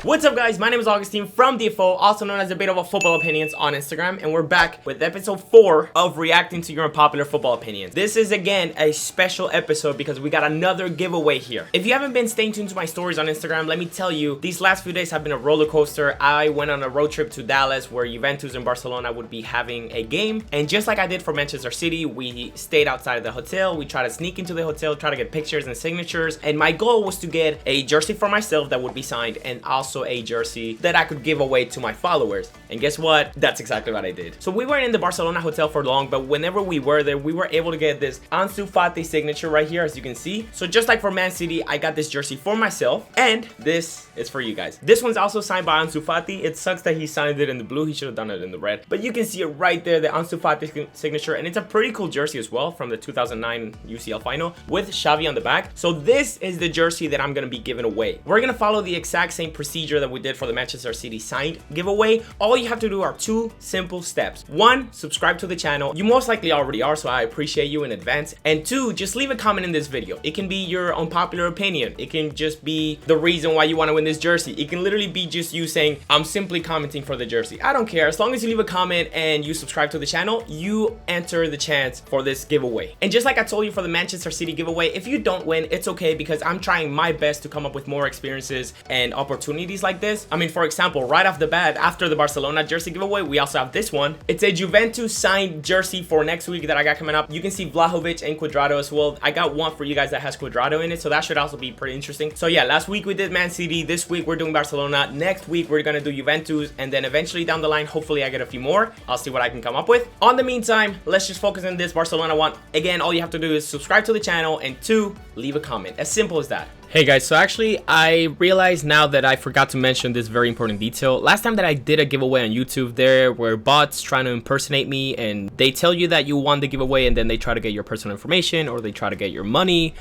What's up, guys? My name is Augustine from DFO, also known as DebatableFootballOpinions on Instagram, and we're back with episode 4 of reacting to your unpopular football opinions. This is again a special episode because we got another giveaway here. If you haven't been staying tuned to my stories on Instagram, let me tell you, these last few days have been a roller coaster. I went on a road trip to Dallas where Juventus and Barcelona would be having a game, and just like I did for Manchester City, we stayed outside of the hotel. We tried to sneak into the hotel, try to get pictures and signatures, and my goal was to get a jersey for myself that would be signed, and also a jersey that I could give away to my followers. And guess what? That's exactly what I did. So we weren't in the Barcelona hotel for long, but whenever we were there, we were able to get this Ansu Fati signature right here, as you can see. So just like for Man City, I got this jersey for myself, and this is for you guys. This one's also signed by Ansu Fati. It sucks that he signed it in the blue. He should have done it in the red, but you can see it right there, the Ansu Fati signature, and it's a pretty cool jersey as well from the 2009 UCL final with Xavi on the back. So this is the jersey that I'm gonna be giving away. We're gonna follow the exact same procedure that we did for the Manchester City signed giveaway. All you have to do are 2 simple steps. 1, subscribe to the channel. You most likely already are, so I appreciate you in advance. And 2, just leave a comment in this video. It can be your unpopular opinion. It can just be the reason why you want to win this jersey. It can literally be just you saying, I'm simply commenting for the jersey. I don't care. As long as you leave a comment and you subscribe to the channel, you enter the chance for this giveaway. And just like I told you for the Manchester City giveaway, if you don't win, it's okay, because I'm trying my best to come up with more experiences and opportunities like this. I mean, for example, right off the bat, after the Barcelona jersey giveaway, we also have this one. It's a Juventus signed jersey for next week that I got coming up. You can see Vlahovic and Cuadrado as well. I got one for you guys that has Cuadrado in it, so that should also be pretty interesting. So yeah, last week we did Man City. This week we're doing Barcelona. Next week we're gonna do Juventus, and then eventually down the line, hopefully I get a few more. I'll see what I can come up with. On the meantime, let's just focus on this Barcelona one. Again, all you have to do is subscribe to the channel, and 2, leave a comment. As simple as that. Hey guys, so actually I realized now that I forgot to mention this very important detail. Last time that I did a giveaway on YouTube, there were bots trying to impersonate me, and they tell you that you won the giveaway, and then they try to get your personal information, or they try to get your money.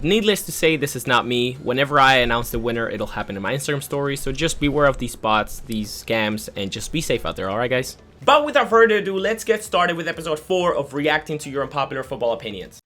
Needless to say, this is not me. Whenever I announce the winner, it'll happen in my Instagram story, so just beware of these bots, these scams, and just be safe out there, alright guys? But without further ado, let's get started with episode 4 of reacting to your unpopular football opinions.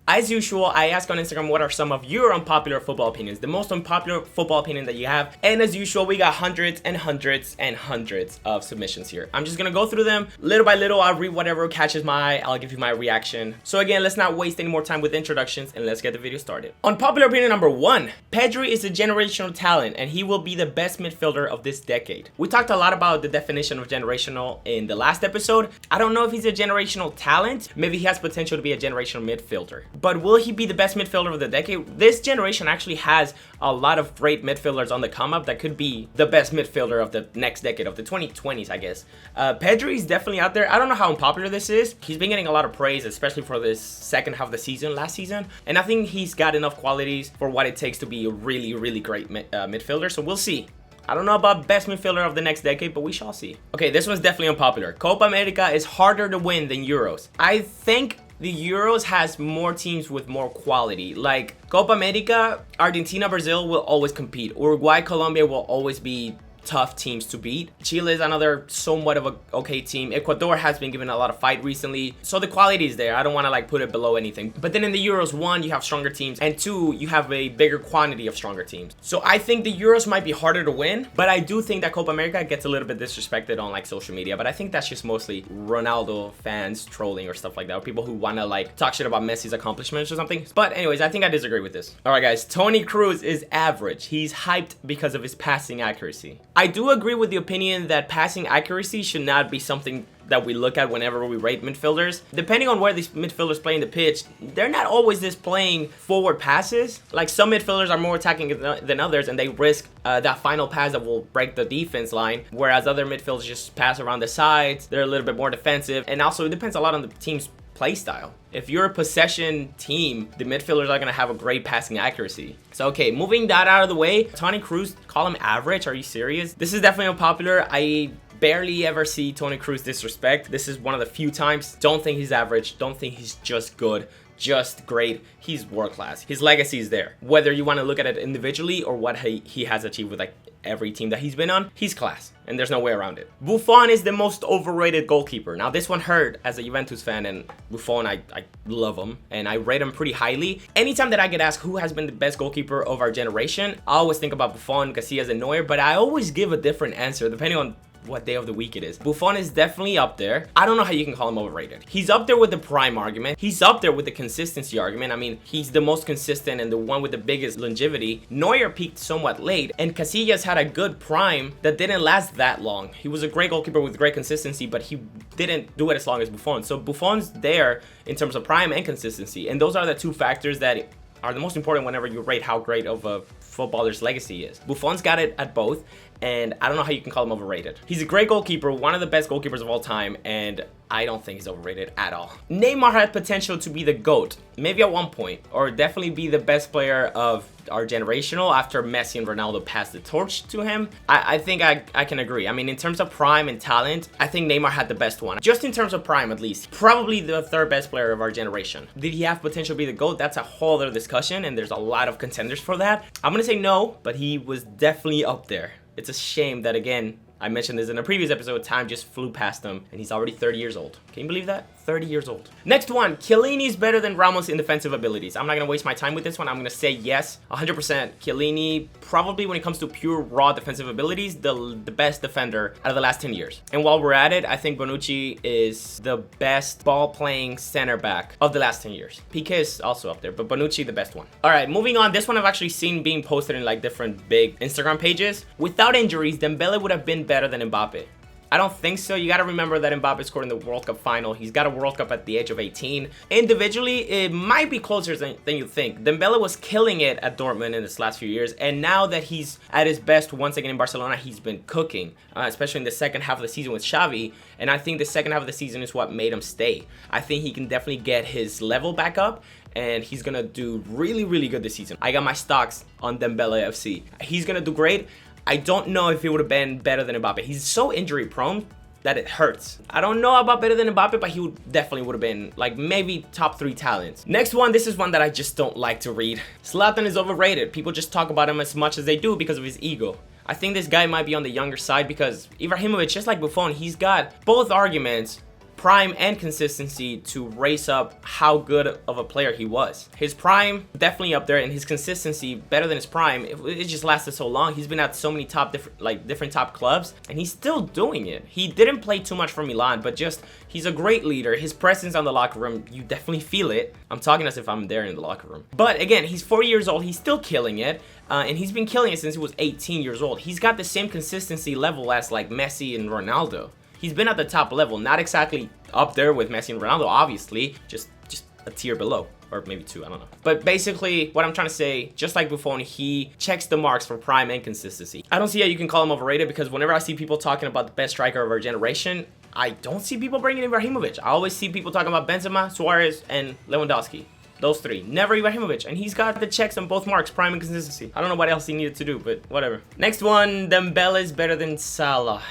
As usual, I ask on Instagram what are some of your unpopular football opinions, the most unpopular football opinion that you have. And as usual, we got hundreds and hundreds and hundreds of submissions here. I'm just gonna go through them little by little. I'll read whatever catches my eye. I'll give you my reaction. So again, let's not waste any more time with introductions, and let's get the video started. Unpopular opinion number 1. Pedri is a generational talent, and he will be the best midfielder of this decade. We talked a lot about the definition of generational in the last episode. I don't know if he's a generational talent. Maybe he has potential to be a generational midfielder. But will he be the best midfielder of the decade? This generation actually has a lot of great midfielders on the come up that could be the best midfielder of the next decade, of the 2020s, I guess. Pedri is definitely out there. I don't know how unpopular this is. He's been getting a lot of praise, especially for this second half of the season, last season. And I think he's got enough qualities for what it takes to be a really, really great midfielder. So we'll see. I don't know about best midfielder of the next decade, but we shall see. Okay, this one's definitely unpopular. Copa America is harder to win than Euros. I think the Euros has more teams with more quality. Like Copa America, Argentina, Brazil will always compete. Uruguay, Colombia will always be tough teams to beat. Chile is another somewhat of a okay team. Ecuador has been given a lot of fight recently, so the quality is there. I don't want to like put it below anything. But then in the Euros, 1, you have stronger teams, and 2, you have a bigger quantity of stronger teams. So I think the Euros might be harder to win, but I do think that Copa America gets a little bit disrespected on like social media. But I think that's just mostly Ronaldo fans trolling or stuff like that, or people who want to like talk shit about Messi's accomplishments or something. But anyways, I think I disagree with this. All right guys, Toni Kroos is average. He's hyped because of his passing accuracy. I do agree with the opinion that passing accuracy should not be something that we look at whenever we rate midfielders. Depending on where these midfielders play in the pitch, they're not always just playing forward passes. Like some midfielders are more attacking than others, and they risk that final pass that will break the defense line, whereas other midfielders just pass around the sides. They're a little bit more defensive, and also it depends a lot on the team's play style. If you're a possession team, the midfielders are going to have a great passing accuracy. So, okay, moving that out of the way, Toni Kroos, call him average? Are you serious? This is definitely unpopular. I barely ever see Toni Kroos disrespect. This is one of the few times. Don't think he's average. Don't think he's just good. Just great. He's world class. His legacy is there. Whether you want to look at it individually or what he has achieved with like every team that he's been on. He's class, and there's no way around it. Buffon is the most overrated goalkeeper. Now, this one hurt as a Juventus fan, and Buffon, I love him, and I rate him pretty highly. Anytime that I get asked who has been the best goalkeeper of our generation, I always think about Buffon, Casillas, and Neuer, but I always give a different answer depending on what day of the week it is. Buffon is definitely up there. I don't know how you can call him overrated. He's up there with the prime argument. He's up there with the consistency argument. I mean, he's the most consistent and the one with the biggest longevity. Neuer peaked somewhat late, and Casillas had a good prime that didn't last that long. He was a great goalkeeper with great consistency, but he didn't do it as long as Buffon. So Buffon's there in terms of prime and consistency, and those are the two factors that are the most important whenever you rate how great of a footballer's legacy is. Buffon's got it at both, and I don't know how you can call him overrated. He's a great goalkeeper, one of the best goalkeepers of all time, and I don't think he's overrated at all. Neymar had potential to be the GOAT, maybe at one point, or definitely be the best player of our generational after Messi and Ronaldo passed the torch to him. I think I can agree. I mean, in terms of prime and talent, I think Neymar had the best one. Just in terms of prime, at least. Probably the third best player of our generation. Did he have potential to be the GOAT? That's a whole other discussion, and there's a lot of contenders for that. I'm gonna say no, but he was definitely up there. It's a shame that, again, I mentioned this in a previous episode, time just flew past him, and he's already 30 years old. Can you believe that? 30 years old. Next one, Chiellini's better than Ramos in defensive abilities. I'm not going to waste my time with this one. I'm going to say yes, 100%. Chiellini, probably when it comes to pure raw defensive abilities, the best defender out of the last 10 years. And while we're at it, I think Bonucci is the best ball-playing center back of the last 10 years. Piqué is also up there, but Bonucci the best one. All right, moving on. This one I've actually seen being posted in like different big Instagram pages. Without injuries, Dembele would have been better than Mbappe. I don't think so. You got to remember that Mbappe scored in the World Cup final. He's got a World Cup at the age of 18. Individually, it might be closer than you think. Dembele was killing it at Dortmund in this last few years, and now that he's at his best once again in Barcelona, he's been cooking, especially in the second half of the season with Xavi, and I think the second half of the season is what made him stay. I think he can definitely get his level back up, and he's gonna do really, really good this season. I got my stocks on Dembele FC. He's gonna do great. I don't know if he would have been better than Mbappe. He's so injury prone that it hurts. I don't know about better than Mbappe, but he definitely would have been like maybe top 3 talents. Next one, this is one that I just don't like to read. Zlatan is overrated. People just talk about him as much as they do because of his ego. I think this guy might be on the younger side because Ibrahimovic, just like Buffon, he's got both arguments, prime and consistency, to raise up how good of a player he was. His prime definitely up there, and his consistency better than his prime. It just lasted so long. He's been at so many different top clubs, and he's still doing it. He didn't play too much for Milan, but just he's a great leader. His presence on the locker room, you definitely feel it. I'm talking as if I'm there in the locker room. But again, he's 40 years old. He's still killing it. And he's been killing it since he was 18 years old. He's got the same consistency level as like Messi and Ronaldo. He's been at the top level, not exactly up there with Messi and Ronaldo, obviously, just a tier below, or maybe 2, I don't know. But basically, what I'm trying to say, just like Buffon, he checks the marks for prime and consistency. I don't see how you can call him overrated, because whenever I see people talking about the best striker of our generation, I don't see people bringing in Ibrahimovic. I always see people talking about Benzema, Suarez, and Lewandowski. Those 3. Never Ibrahimovic. And he's got the checks on both marks, prime and consistency. I don't know what else he needed to do, but whatever. Next one, Dembele is better than Salah.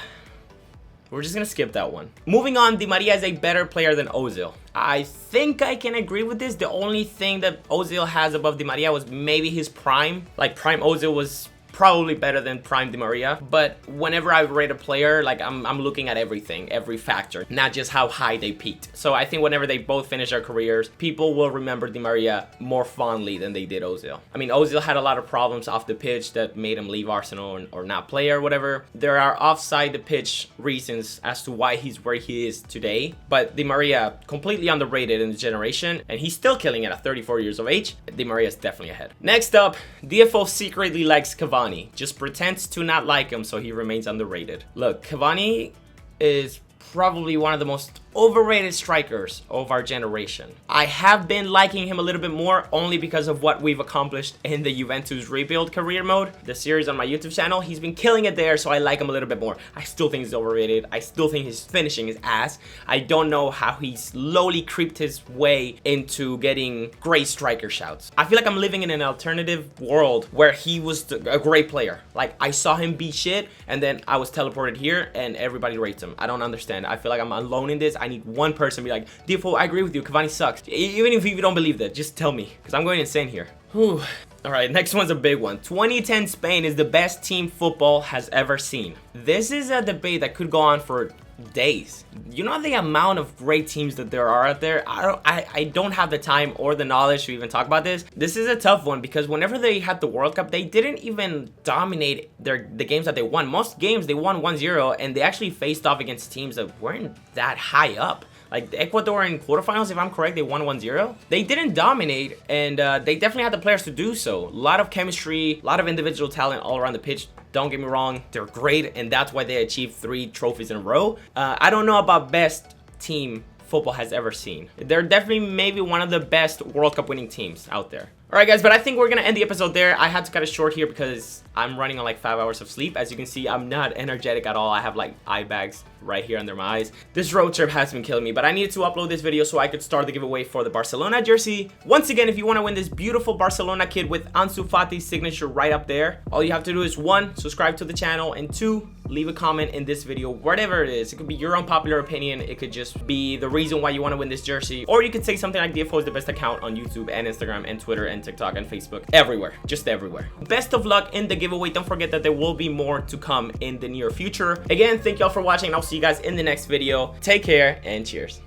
We're just going to skip that one. Moving on, Di Maria is a better player than Ozil. I think I can agree with this. The only thing that Ozil has above Di Maria was maybe his prime. Like, prime Ozil was probably better than prime Di Maria, but whenever I rate a player, like I'm looking at everything, every factor, not just how high they peaked. So I think whenever they both finish their careers, people will remember Di Maria more fondly than they did Ozil. I mean, Ozil had a lot of problems off the pitch that made him leave Arsenal or not play or whatever. There are offside the pitch reasons as to why he's where he is today, but Di Maria completely underrated in the generation, and he's still killing it at 34 years of age. Di Maria is definitely ahead. Next up, DFO secretly likes Cavani. Just pretends to not like him so he remains underrated. Look, Cavani is probably one of the most overrated strikers of our generation. I have been liking him a little bit more only because of what we've accomplished in the Juventus rebuild career mode, the series on my YouTube channel. He's been killing it there, so I like him a little bit more. I still think he's overrated. I still think his finishing is ass. I don't know how he slowly creeped his way into getting great striker shouts. I feel like I'm living in an alternative world where he was a great player. Like, I saw him be shit, and then I was teleported here, and everybody rates him. I don't understand. I feel like I'm alone in this. I need one person to be like, Default, I agree with you, Cavani sucks. Even if you don't believe that, just tell me, because I'm going insane here. Whew. All right, next one's a big one. 2010 Spain is the best team football has ever seen. This is a debate that could go on for days. You know the amount of great teams that there are out there. I don't have the time or the knowledge to even talk about this. This is a tough one because whenever they had the World Cup, they didn't even dominate the games that they won. Most games they won 1-0, and they actually faced off against teams that weren't that high up. Like Ecuador in quarterfinals, if I'm correct, they won 1-0. They didn't dominate, and they definitely had the players to do so. A lot of chemistry, a lot of individual talent all around the pitch. Don't get me wrong, they're great, and that's why they achieved 3 trophies in a row. I don't know about best team football has ever seen. They're definitely maybe one of the best World Cup winning teams out there. Alright guys, but I think we're gonna end the episode there. I had to cut it short here because I'm running on like 5 hours of sleep. As you can see, I'm not energetic at all. I have like eye bags right here under my eyes. This road trip has been killing me, but I needed to upload this video so I could start the giveaway for the Barcelona jersey. Once again, if you want to win this beautiful Barcelona kit with Ansu Fati's signature right up there, all you have to do is 1, subscribe to the channel, and 2, leave a comment in this video, whatever it is. It could be your unpopular opinion. It could just be the reason why you want to win this jersey, or you could say something like DFO is the best account on YouTube and Instagram and Twitter and TikTok and Facebook, everywhere, just everywhere. Best of luck in the giveaway. Don't forget that there will be more to come in the near future. Again, thank y'all for watching, and I'll see you guys in the next video. Take care and cheers.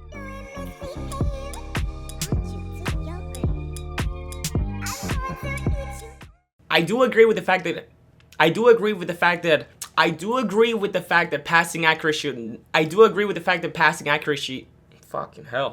I do agree with the fact that passing accuracy, fucking hell.